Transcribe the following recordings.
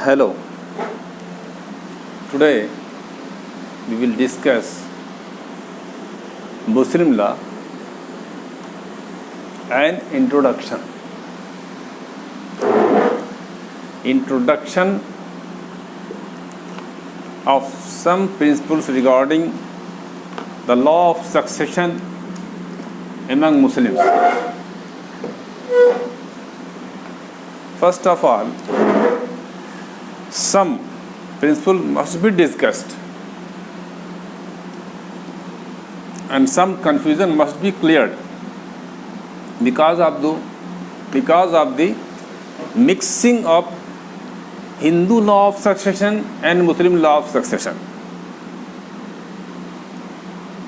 Hello. Today we will discuss Muslim law and introduction. Introduction of some principles regarding the law of succession among Muslims. First of all, some principle must be discussed and some confusion must be cleared because of the mixing of Hindu law of succession and Muslim law of succession.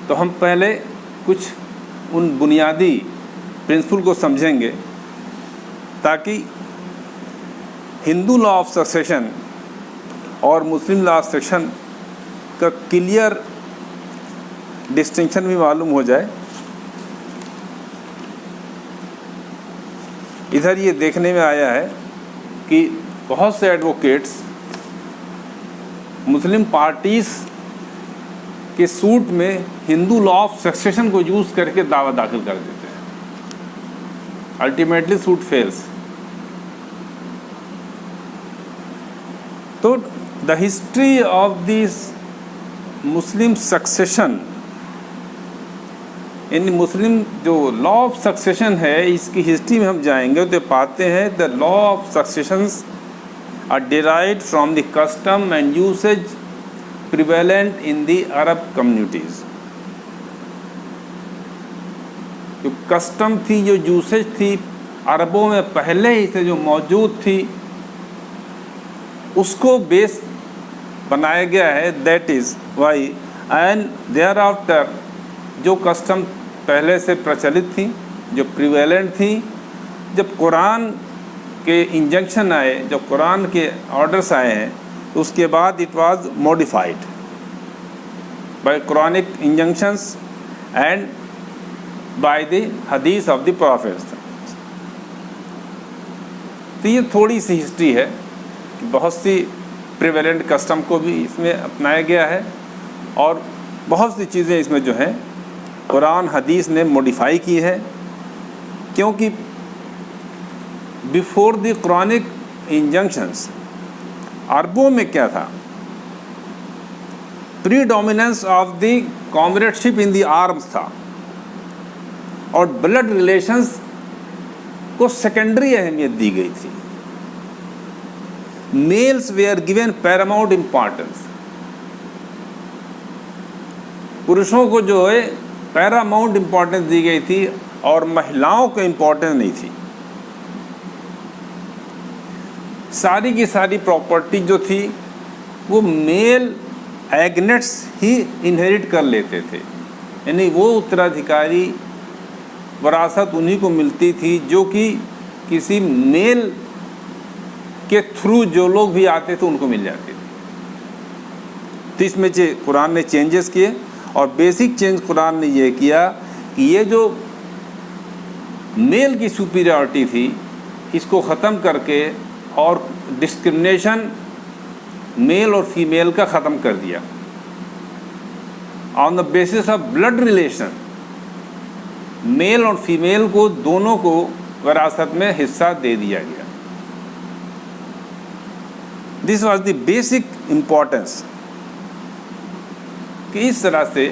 तो हम पहले कुछ उन बुनियादी principal को समझेंगे ताकि Hindu law of succession और मुस्लिम लॉ ऑफ सक्सेशन का क्लियर डिस्टिंक्शन भी मालूम हो जाए। इधर ये देखने में आया है कि बहुत से एडवोकेट्स मुस्लिम पार्टीज के सूट में हिंदू लॉ ऑफ सक्सेशन को यूज़ करके दावा दाखिल कर देते हैं। Ultimately suit fails. तो the history of this Muslim succession, in Muslim जो लॉ ऑफ सक्सेशन है इसकी हिस्ट्री में हम जाएंगे तो पाते हैं the law of successions are derived from the custom and usage prevalent in the Arab communities. जो कस्टम थी, जो यूसेज थी अरबों में पहले ही से जो मौजूद थी उसको बेस बनाया गया है। That is why and thereafter जो कस्टम पहले से प्रचलित थी, जो प्रिवेलेंट थी, जब कुरान के इंजंक्शन आए, जब कुरान के ऑर्डर्स आए हैं उसके बाद it was modified by Quranic injunctions and by the Hadith of the prophets. तो ये थोड़ी सी हिस्ट्री है कि बहुत सी प्रिवेलेंट कस्टम को भी इसमें अपनाया गया है और बहुत सी चीज़ें इसमें जो हैं कुरान हदीस ने मॉडिफाई की है, क्योंकि बिफोर द कुरानिक इंजंक्शंस अरबों में क्या था, predominance of the comradeship in the arms था और ब्लड रिलेशंस को सेकेंडरी अहमियत दी गई थी। Males were given paramount importance, पुरुषों को जो है पैरामाउंट इम्पॉर्टेंस दी गई थी और महिलाओं को इम्पॉर्टेंस नहीं थी। सारी की सारी प्रॉपर्टी जो थी वो मेल एग्नेट्स ही इनहेरिट कर लेते थे, यानी वो उत्तराधिकारी वरासत उन्हीं को मिलती थी जो कि किसी मेल के थ्रू जो लोग भी आते थे उनको मिल जाती थी। तो इसमें कुरान ने चेंजेस किए और बेसिक चेंज कुरान ने ये किया कि ये जो मेल की सुपीरियरिटी थी इसको ख़त्म करके और डिस्क्रिमिनेशन मेल और फीमेल का ख़त्म कर दिया। On the basis of blood relation male और फीमेल को दोनों को विरासत में हिस्सा दे दिया गया। This was the basic importance कि इस तरह से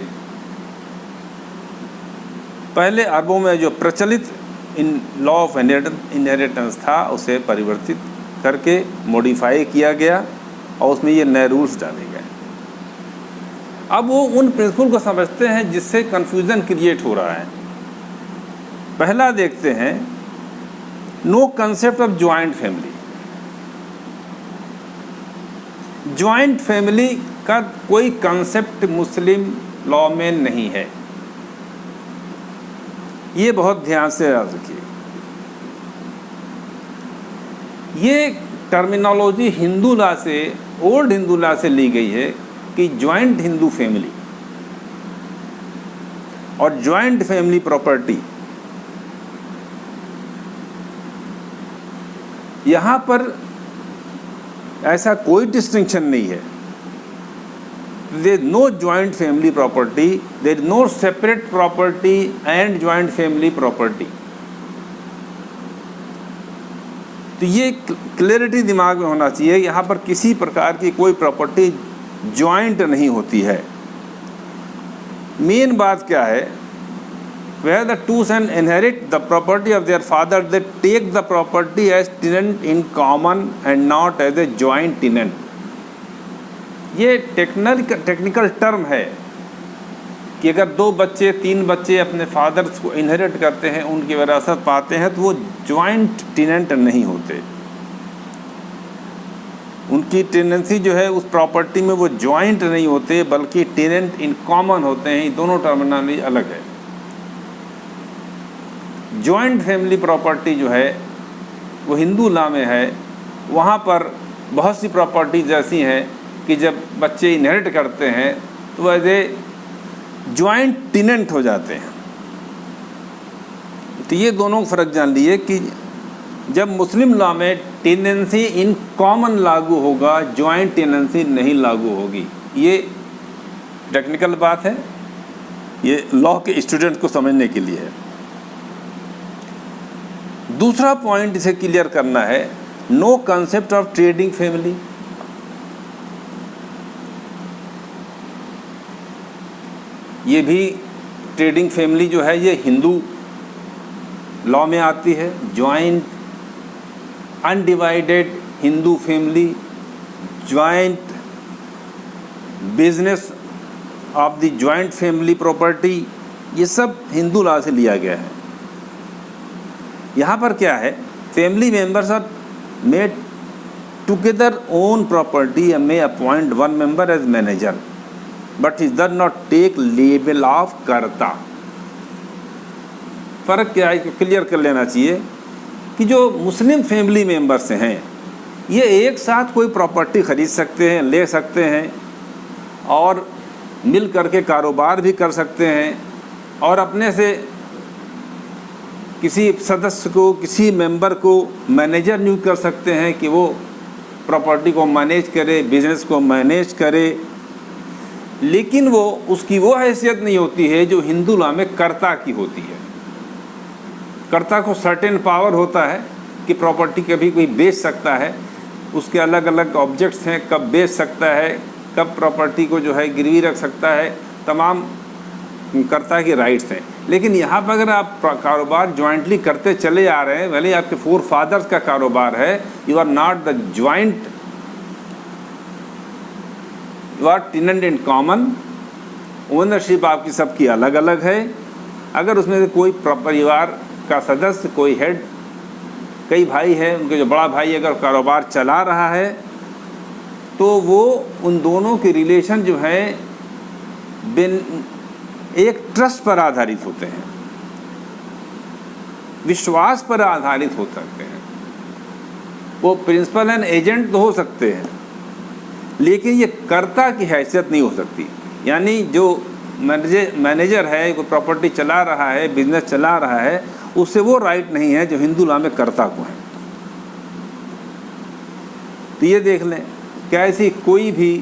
पहले अरबों में जो प्रचलित इन लॉ ऑफ इनहेरिटेंस था उसे परिवर्तित करके मॉडिफाई किया गया और उसमें ये नए रूल्स डाले गए। अब वो उन प्रिंसिपल को समझते हैं जिससे कन्फ्यूज़न क्रिएट हो रहा है। पहला देखते हैं, no concept of joint family. Joint family का कोई कंसेप्ट मुस्लिम लॉ में नहीं है, ये बहुत ध्यान से याद रखिए। ये टर्मिनोलॉजी हिंदू लॉ से, ओल्ड हिंदू लॉ से ली गई है कि ज्वाइंट हिंदू फैमिली और ज्वाइंट फैमिली प्रॉपर्टी यहाँ पर ऐसा कोई डिस्टिंक्शन नहीं है। There is no joint family property, there is no separate property and joint family property. तो ये क्लैरिटी दिमाग में होना चाहिए, यहाँ पर किसी प्रकार की कोई प्रॉपर्टी जॉइंट नहीं होती है। मेन बात क्या है, where the two sons inherit the property of their father, they take the property as tenant in common and not as a joint tenant. ये टेक्निकल टर्म है कि अगर 2 बच्चे 3 बच्चे अपने फादर्स को इनहेरिट करते हैं, उनकी विरासत पाते हैं, तो वो जॉइंट टेनेंट नहीं होते। उनकी टेनेंसी जो है उस प्रॉपर्टी में वो जॉइंट नहीं होते, बल्कि टेनेंट इन कॉमन होते हैं। ये दोनों टर्मिनोलॉजी अलग है। जॉइंट फैमिली प्रॉपर्टी जो है वो हिंदू लॉ में है। वहाँ पर बहुत सी प्रॉपर्टीज ऐसी हैं कि जब बच्चे इनहेरिट करते हैं तो वो एज ए जॉइंट टेनेंट हो जाते हैं। तो ये दोनों फ़र्क जान लिए कि जब मुस्लिम लॉ में टेनेंसी इन कॉमन लागू होगा, जॉइंट टेनेंसी नहीं लागू होगी। ये टेक्निकल बात है, ये लॉ के स्टूडेंट्स को समझने के लिए है। दूसरा पॉइंट इसे क्लियर करना है, no concept of trading family. ये भी ट्रेडिंग फैमिली जो है ये हिंदू लॉ में आती है। Joint undivided Hindu family, joint business of the joint family property, ये सब हिंदू लॉ से लिया गया है। यहाँ पर क्या है, family members are made together own property and may appoint one member as manager, but he does not take label of कर्ता। फ़र्क क्या है, क्लियर कर लेना चाहिए कि जो मुस्लिम फैमिली मेंबर्स हैं ये एक साथ कोई प्रॉपर्टी ख़रीद सकते हैं, ले सकते हैं और मिल करके कारोबार भी कर सकते हैं, और अपने से किसी सदस्य को, किसी मेंबर को मैनेजर नियुक्त कर सकते हैं कि वो प्रॉपर्टी को मैनेज करे, बिजनेस को मैनेज करे। लेकिन वो उसकी वो हैसियत नहीं होती है जो हिंदू लॉ में कर्ता की होती है। कर्ता को सर्टेन पावर होता है कि प्रॉपर्टी कभी कोई बेच सकता है, उसके अलग अलग ऑब्जेक्ट्स हैं, कब बेच सकता है, कब प्रॉपर्टी को जो है गिरवी रख सकता है, तमाम कर्ता के राइट्स हैं। लेकिन यहाँ पर अगर आप कारोबार जॉइंटली करते चले आ रहे हैं, भले आपके 4 फादर्स का कारोबार है, you are not the joint, you are tenant in common. Ownership आपकी सबकी अलग अलग है। अगर उसमें से कोई परिवार का सदस्य, कोई हेड, कई भाई हैं, उनके जो बड़ा भाई अगर कारोबार चला रहा है तो वो उन दोनों के रिलेशन जो है एक ट्रस्ट पर आधारित होते हैं, विश्वास पर आधारित हो सकते हैं। वो प्रिंसिपल एंड एजेंट तो हो सकते हैं, लेकिन ये कर्ता की हैसियत नहीं हो सकती। यानी जो मैनेजर है, कोई प्रॉपर्टी चला रहा है, बिजनेस चला रहा है, उससे वो राइट नहीं है जो हिंदू लॉ में कर्ता को है। तो ये देख लें, क्या ऐसी कोई भी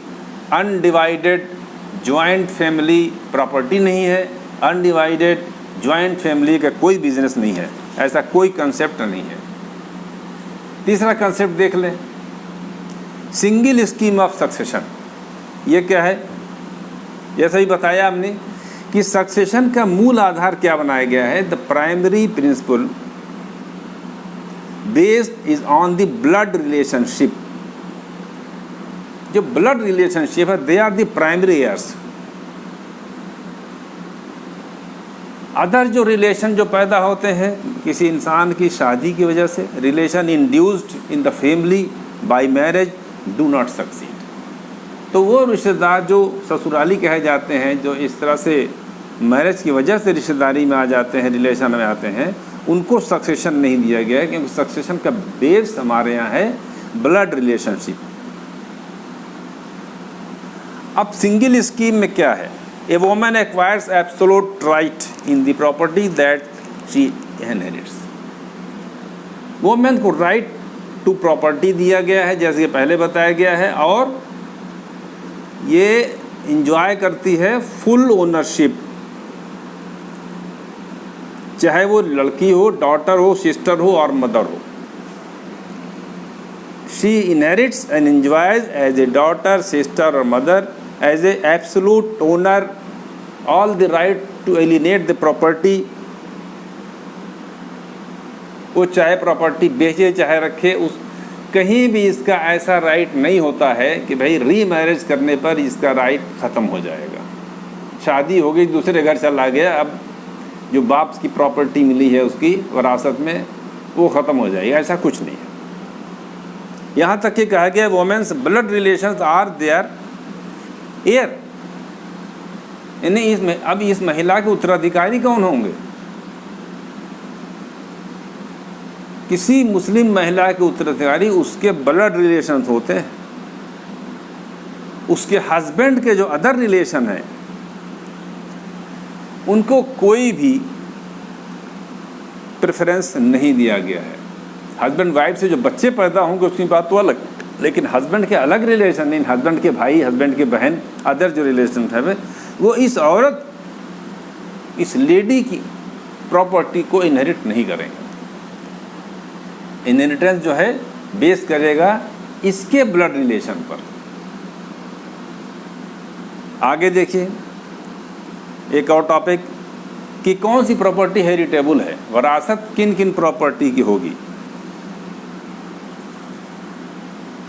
अनडिवाइडेड जॉइंट फैमिली प्रॉपर्टी नहीं है, अनडिवाइडेड जॉइंट फैमिली का कोई बिजनेस नहीं है, ऐसा कोई कंसेप्ट नहीं है। तीसरा कंसेप्ट देख लें, सिंगल स्कीम ऑफ सक्सेशन। ये क्या है, जैसा ही बताया हमने कि सक्सेशन का मूल आधार क्या बनाया गया है, the primary principle based is on the blood relationship. जो ब्लड रिलेशनशिप है, they are the primary heirs. Other जो रिलेशन जो पैदा होते हैं किसी इंसान की शादी की वजह से, relation induced in the family by marriage do not succeed. तो वो रिश्तेदार जो ससुराली कहे जाते हैं, जो इस तरह से मैरिज की वजह से रिश्तेदारी में आ जाते हैं, रिलेशन में आते हैं, उनको सक्सेशन नहीं दिया गया है, क्योंकि सक्सेशन का बेस हमारे यहाँ है ब्लड रिलेशनशिप। अब सिंगल स्कीम में क्या है, a woman acquires absolute right in the property that she inherits. Women को राइट टू प्रॉपर्टी दिया गया है जैसे कि पहले बताया गया है, और ये इंजॉय करती है फुल ओनरशिप, चाहे वो लड़की हो, डॉटर हो, सिस्टर हो और मदर हो। She inherits and enjoys as a daughter, sister or mother, as a absolute owner, all the right to alienate the property। वो चाहे प्रॉपर्टी बेचे चाहे रखे, उस कहीं भी इसका ऐसा राइट नहीं होता है कि भाई री मैरिज करने पर इसका राइट ख़त्म हो जाएगा। शादी हो गई, दूसरे घर चला गया, अब जो बाप की प्रॉपर्टी मिली है उसकी वरासत में वो ख़त्म हो जाएगी, ऐसा कुछ नहीं है। यहाँ तक कि कहा गया women's blood relations are their heir, यानी इसमें अब इस महिला के उत्तराधिकारी कौन होंगे? किसी मुस्लिम महिला के उत्तराधिकारी उसके ब्लड रिलेशंस होते हैं, उसके हस्बैंड के जो अदर रिलेशन हैं उनको कोई भी प्रेफरेंस नहीं दिया गया है। हस्बैंड वाइफ से जो बच्चे पैदा होंगे उसकी बात तो अलग, लेकिन हस्बैंड के अलग रिलेशन नहीं, हस्बैंड के भाई, हस्बैंड के बहन, अदर जो रिलेशन है वो इस औरत, इस लेडी की प्रॉपर्टी को इनहेरिट नहीं करेंगे। इनहेरिटेंस जो है बेस करेगा इसके ब्लड रिलेशन पर। आगे देखिए एक और टॉपिक कि कौन सी प्रॉपर्टी हेरिटेबल है, वरासत किन किन प्रॉपर्टी की होगी।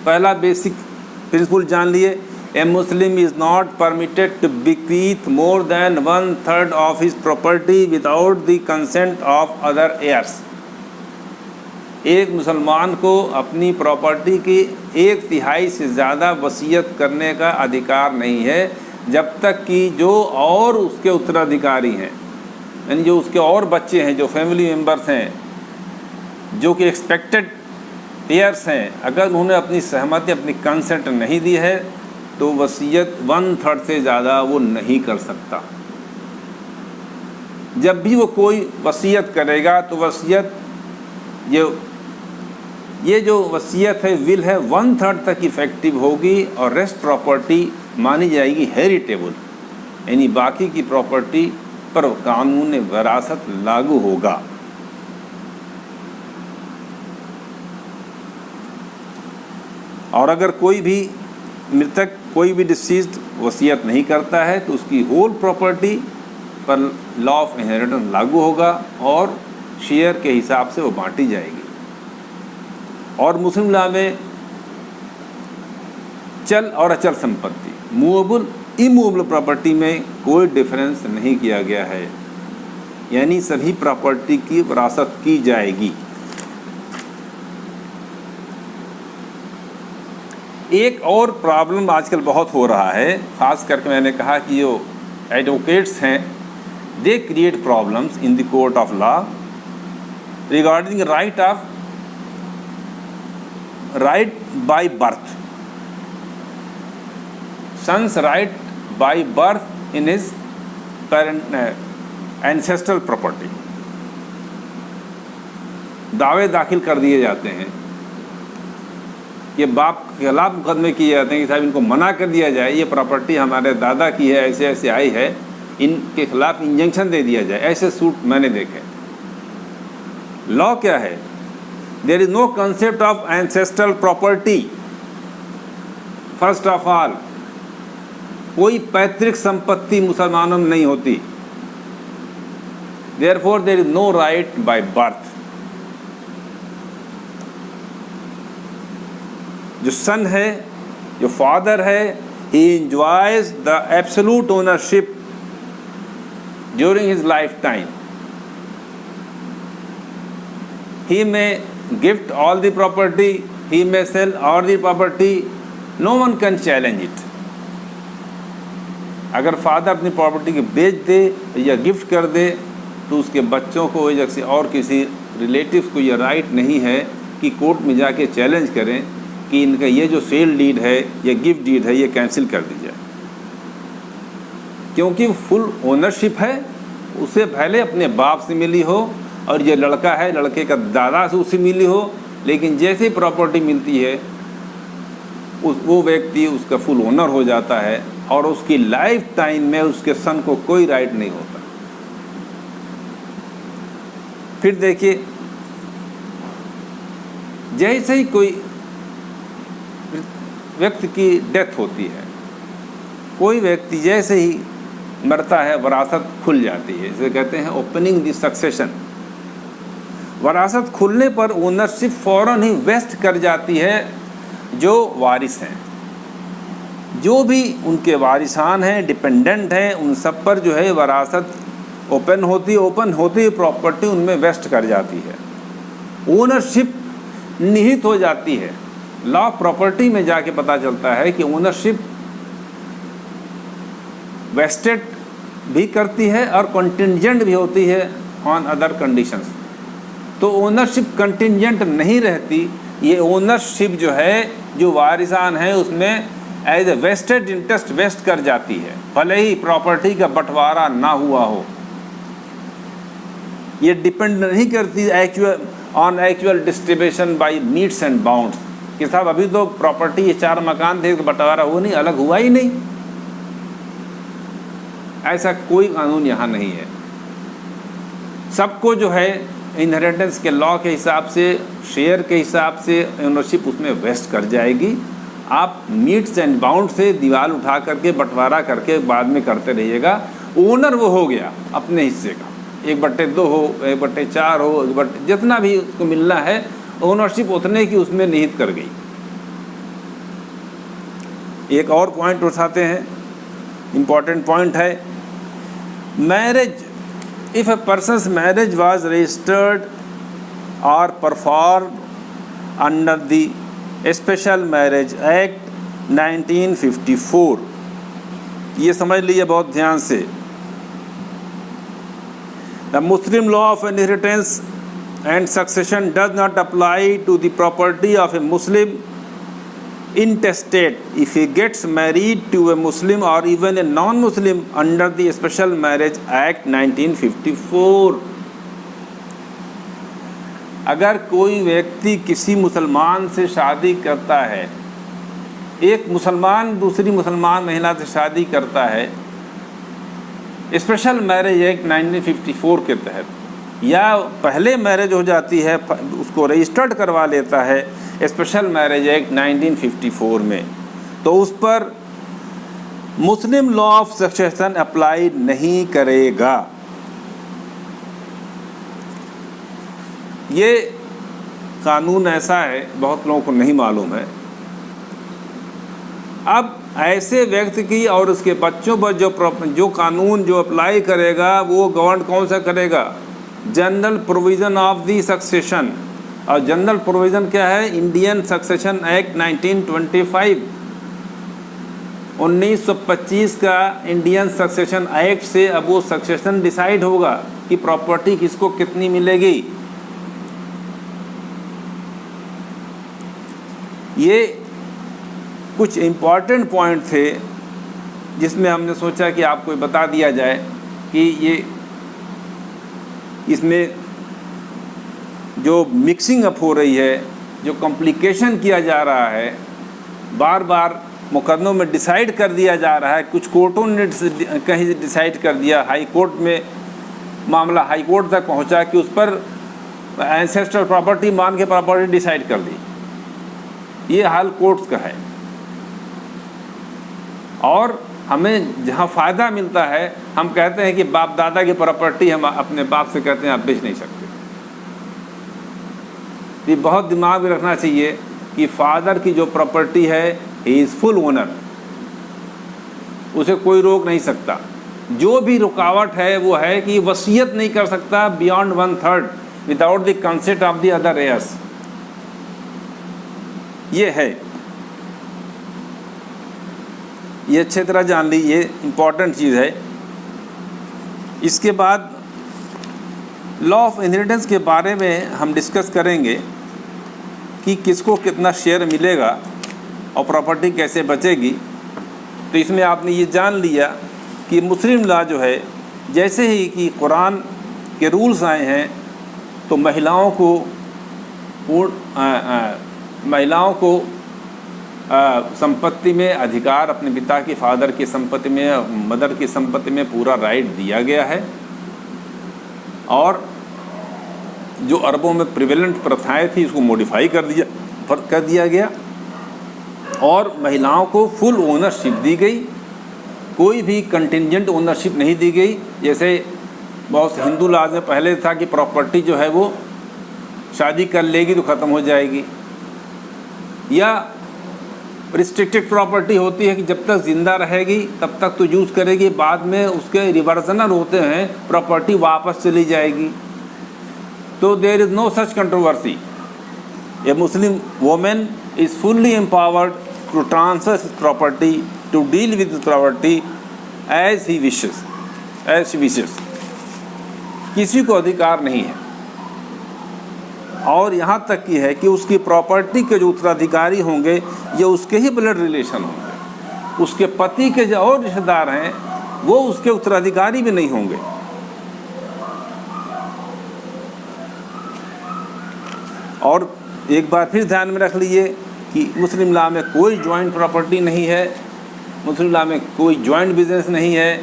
पहला बेसिक प्रिंसिपल जान लिए, a Muslim is not permitted to bequeath more than 1/3 of his property without the consent of other heirs। एक मुसलमान को अपनी प्रॉपर्टी की 1/3 से ज़्यादा वसीयत करने का अधिकार नहीं है जब तक कि जो और उसके उत्तराधिकारी हैं, यानी जो उसके और बच्चे हैं, जो फैमिली मेम्बर्स हैं, जो कि एक्सपेक्टेड एयर्स हैं, अगर उन्होंने अपनी सहमति, अपनी कंसेंट नहीं दी है तो वसीयत 1/3 से ज़्यादा वो नहीं कर सकता। जब भी वो कोई वसीयत करेगा तो वसीयत ये जो वसीयत है, विल है, 1/3 तक इफ़ेक्टिव होगी और रेस्ट प्रॉपर्टी मानी जाएगी हेरिटेबल, यानी बाकी की प्रॉपर्टी पर कानून वरासत लागू होगा। और अगर कोई भी मृतक, कोई भी डिसीज्ड वसीयत नहीं करता है तो उसकी होल प्रॉपर्टी पर लॉ ऑफ इनहेरिटेंस लागू होगा और शेयर के हिसाब से वो बांटी जाएगी। और मुस्लिम लॉ में चल और अचल संपत्ति, मूवेबल इमूवेबल प्रॉपर्टी में कोई डिफरेंस नहीं किया गया है, यानी सभी प्रॉपर्टी की वरासत की जाएगी। एक और प्रॉब्लम आजकल बहुत हो रहा है, ख़ास करके मैंने कहा कि जो एडवोकेट्स हैं they create problems in the court of law regarding right by birth, sons right by birth in his ancestral property. दावे दाखिल कर दिए जाते हैं, ये बाप के खिलाफ मुकदमे किए जाते हैं कि साहब इनको मना कर दिया जाए, ये प्रॉपर्टी हमारे दादा की है, ऐसे ऐसे आई है, इनके खिलाफ इंजंक्शन दे दिया जाए। ऐसे सूट मैंने देखे। लॉ क्या है? There is no concept of ancestral property. First of all, कोई पैतृक संपत्ति मुसलमानों में नहीं होती। Therefore there is no right by birth. जो सन है, जो फादर है, he enjoys the absolute ownership during his lifetime. He may gift all the property, he may sell all the property, no one can challenge it. अगर father अपनी property को बेच दे या gift कर दे तो उसके बच्चों को या और किसी रिलेटिव को यह राइट नहीं है कि कोर्ट में जाके चैलेंज करें कि इनका ये जो सेल डीड है या गिफ्ट डीड है ये कैंसिल कर दी जाए, क्योंकि फुल ओनरशिप है। उसे पहले अपने बाप से मिली हो और ये लड़का है, लड़के का दादा से उससे मिली हो, लेकिन जैसे ही प्रॉपर्टी मिलती है वो व्यक्ति उसका फुल ओनर हो जाता है और उसकी लाइफ टाइम में उसके सन को कोई राइट नहीं होता। फिर देखिए, जैसे ही कोई व्यक्ति की डेथ होती है, कोई व्यक्ति जैसे ही मरता है, वरासत खुल जाती है, इसे कहते हैं ओपनिंग द सक्सेशन। वरासत खुलने पर ओनरशिप फौरन ही वेस्ट कर जाती है जो वारिस हैं, जो भी उनके वारिसान हैं, डिपेंडेंट हैं, उन सब पर जो है वरासत ओपन होती है प्रॉपर्टी उनमें वेस्ट कर जाती है, ओनरशिप निहित हो जाती है। लॉ ऑफ प्रॉपर्टी में जाके पता चलता है कि ओनरशिप वेस्टेड भी करती है और कंटिंजेंट भी होती है ऑन अदर कंडीशंस। तो ओनरशिप कंटिंजेंट नहीं रहती, ये ओनरशिप जो है, जो वारिसान है उसमें as a vested interest vest कर जाती है, भले ही प्रॉपर्टी का बंटवारा ना हुआ हो। ये डिपेंड नहीं करती actual distribution by meets and bounds कि साहब अभी तो प्रॉपर्टी ये 4 मकान थे, बंटवारा हुआ नहीं, अलग हुआ ही नहीं। ऐसा कोई कानून यहाँ नहीं है। सबको जो है इनहेरिटेंस के लॉ के हिसाब से, शेयर के हिसाब से ओनरशिप उसमें वेस्ट कर जाएगी। आप मीट्स एंड बाउंड से दीवार उठा करके बंटवारा करके बाद में करते रहिएगा। ओनर वो हो गया अपने हिस्से का, 1/2 हो, 1/4 हो, जितना भी उसको मिलना है, ओनरशिप उतने की उसमें निहित कर गई। एक और पॉइंट उठाते हैं, इम्पॉर्टेंट पॉइंट है marriage. If a person's marriage was registered और perform under the special marriage act 1954, ये समझ लीजिए बहुत ध्यान से। The Muslim law of inheritance and succession does not apply to the property of a Muslim intestate if he gets married to a Muslim or even a non-Muslim under the Special Marriage Act 1954। अगर कोई व्यक्ति किसी मुसलमान से शादी करता है, एक मुसलमान दूसरी मुसलमान महिला से शादी करता है स्पेशल मैरिज एक्ट 1954 के तहत, या पहले मैरिज हो जाती है, उसको रजिस्टर्ड करवा लेता है स्पेशल मैरिज एक्ट 1954 में, तो उस पर मुस्लिम लॉ ऑफ सक्सेशन अप्लाई नहीं करेगा। ये कानून ऐसा है, बहुत लोगों को नहीं मालूम है। अब ऐसे व्यक्ति की और उसके बच्चों पर जो कानून जो अप्लाई करेगा वो गवर्न कौन सा करेगा? General provision of the succession. और जनरल प्रोविज़न क्या है? इंडियन सक्सेशन एक्ट 1925, 1925 का इंडियन सक्सेशन एक्ट से अब वो सक्सेशन डिसाइड होगा कि प्रॉपर्टी किसको कितनी मिलेगी। ये कुछ इम्पॉर्टेंट पॉइंट थे जिसमें हमने सोचा कि आपको बता दिया जाए कि ये इसमें जो मिक्सिंग अप हो रही है, जो कॉम्प्लिकेशन किया जा रहा है, बार बार मुकदमों में डिसाइड कर दिया जा रहा है। कुछ कोर्टों ने कहीं डिसाइड कर दिया, हाई कोर्ट में मामला हाई कोर्ट तक पहुंचा कि उस पर एंसेस्ट्रल प्रॉपर्टी मान के प्रॉपर्टी डिसाइड कर दी। ये हाल कोर्ट्स का है। और हमें जहाँ फ़ायदा मिलता है हम कहते हैं कि बाप दादा की प्रॉपर्टी हम अपने बाप से कहते हैं आप बेच नहीं सकते। ये बहुत दिमाग में रखना चाहिए कि फादर की जो प्रॉपर्टी है ही इज़ फुल ओनर, उसे कोई रोक नहीं सकता। जो भी रुकावट है वो है कि वसीयत नहीं कर सकता beyond 1/3 without the consent of the other hairs. ये है, ये अच्छी तरह जान ली, ये इम्पॉर्टेंट चीज़ है। इसके बाद लॉ ऑफ इनहेरिटेंस के बारे में हम डिस्कस करेंगे कि किसको कितना शेयर मिलेगा और प्रॉपर्टी कैसे बचेगी। तो इसमें आपने ये जान लिया कि मुस्लिम लॉ जो है, जैसे ही कि कुरान के रूल्स आए हैं तो महिलाओं को महिलाओं को संपत्ति में अधिकार, अपने पिता की, फादर की संपत्ति में, मदर की संपत्ति में पूरा राइट दिया गया है। और जो अरबों में प्रिवेलेंट प्रथाएं थी उसको मॉडिफाई कर दिया गया और महिलाओं को फुल ओनरशिप दी गई, कोई भी कंटिंजेंट ओनरशिप नहीं दी गई। जैसे बहुत से हिंदू लॉज में पहले था कि प्रॉपर्टी जो है वो शादी कर लेगी तो ख़त्म हो जाएगी, या रिस्ट्रिक्टेड प्रॉपर्टी होती है कि जब तक ज़िंदा रहेगी तब तक तो यूज़ करेगी, बाद में उसके रिवर्सनर होते हैं, प्रॉपर्टी वापस चली जाएगी। तो there is no such controversy. A Muslim women is fully empowered to transfer property, to deal with property as he wishes. किसी को अधिकार नहीं है। और यहाँ तक की है कि उसकी प्रॉपर्टी के जो उत्तराधिकारी होंगे ये उसके ही ब्लड रिलेशन होंगे, उसके पति के जो और रिश्तेदार हैं वो उसके उत्तराधिकारी भी नहीं होंगे। और एक बार फिर ध्यान में रख लीजिए कि मुस्लिम लॉ में कोई जॉइंट प्रॉपर्टी नहीं है, मुस्लिम लॉ में कोई जॉइंट बिजनेस नहीं है,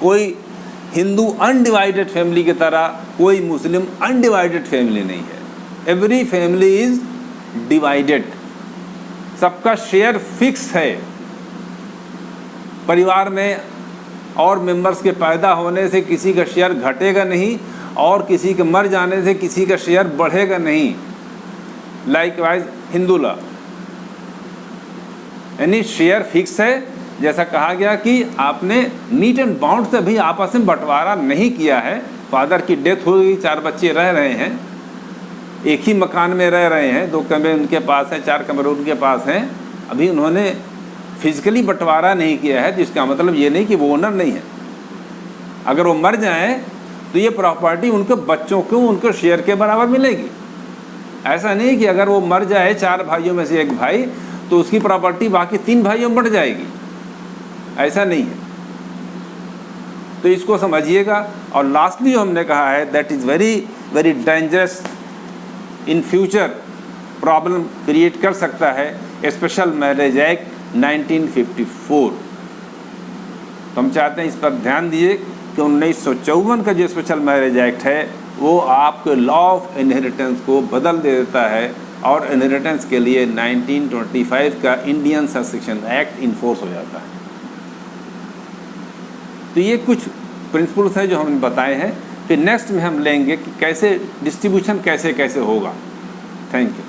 कोई हिंदू अनडिवाइडेड फैमिली की तरह कोई मुस्लिम अनडिवाइडेड फैमिली नहीं है। एवरी फैमिली इज डिवाइडेड, सबका शेयर फिक्स है। परिवार में और मेंबर्स के पैदा होने से किसी का शेयर घटेगा नहीं और किसी के मर जाने से किसी का शेयर बढ़ेगा नहीं। लाइकवाइज हिंदू लॉ यानी शेयर फिक्स है। जैसा कहा गया कि आपने मीट एंड बाउंड से भी आपस में बंटवारा नहीं किया है। फादर की डेथ हो गई, 4 बच्चे रह रहे हैं, एक ही मकान में रह रहे हैं, 2 कमरे उनके पास हैं, 4 कमरे उनके पास हैं, अभी उन्होंने फिजिकली बंटवारा नहीं किया है, जिसका मतलब ये नहीं कि वो ओनर नहीं है। अगर वो मर जाएं तो ये प्रॉपर्टी उनके बच्चों को उनके शेयर के बराबर मिलेगी। ऐसा नहीं कि अगर वो मर जाए 4 भाइयों में से एक भाई तो उसकी प्रॉपर्टी बाकी 3 भाइयों में बढ़ जाएगी, ऐसा नहीं है। तो इसको समझिएगा। और लास्टली जो हमने कहा है that is very very dangerous, in future problem create कर सकता है, स्पेशल मैरिज एक्ट 1954। तो हम चाहते हैं इस पर ध्यान दीजिए कि 1954 का जो स्पेशल मैरिज एक्ट है वो आपके लॉ ऑफ इनहेरिटेंस को बदल देता है और इनहेरिटेंस के लिए 1925 का इंडियन सक्सेशन एक्ट इन्फोर्स हो जाता है। तो ये कुछ प्रिंसिपल्स हैं जो हमने बताए हैं। फिर नेक्स्ट में हम लेंगे कि कैसे डिस्ट्रीब्यूशन कैसे कैसे होगा। Thank you.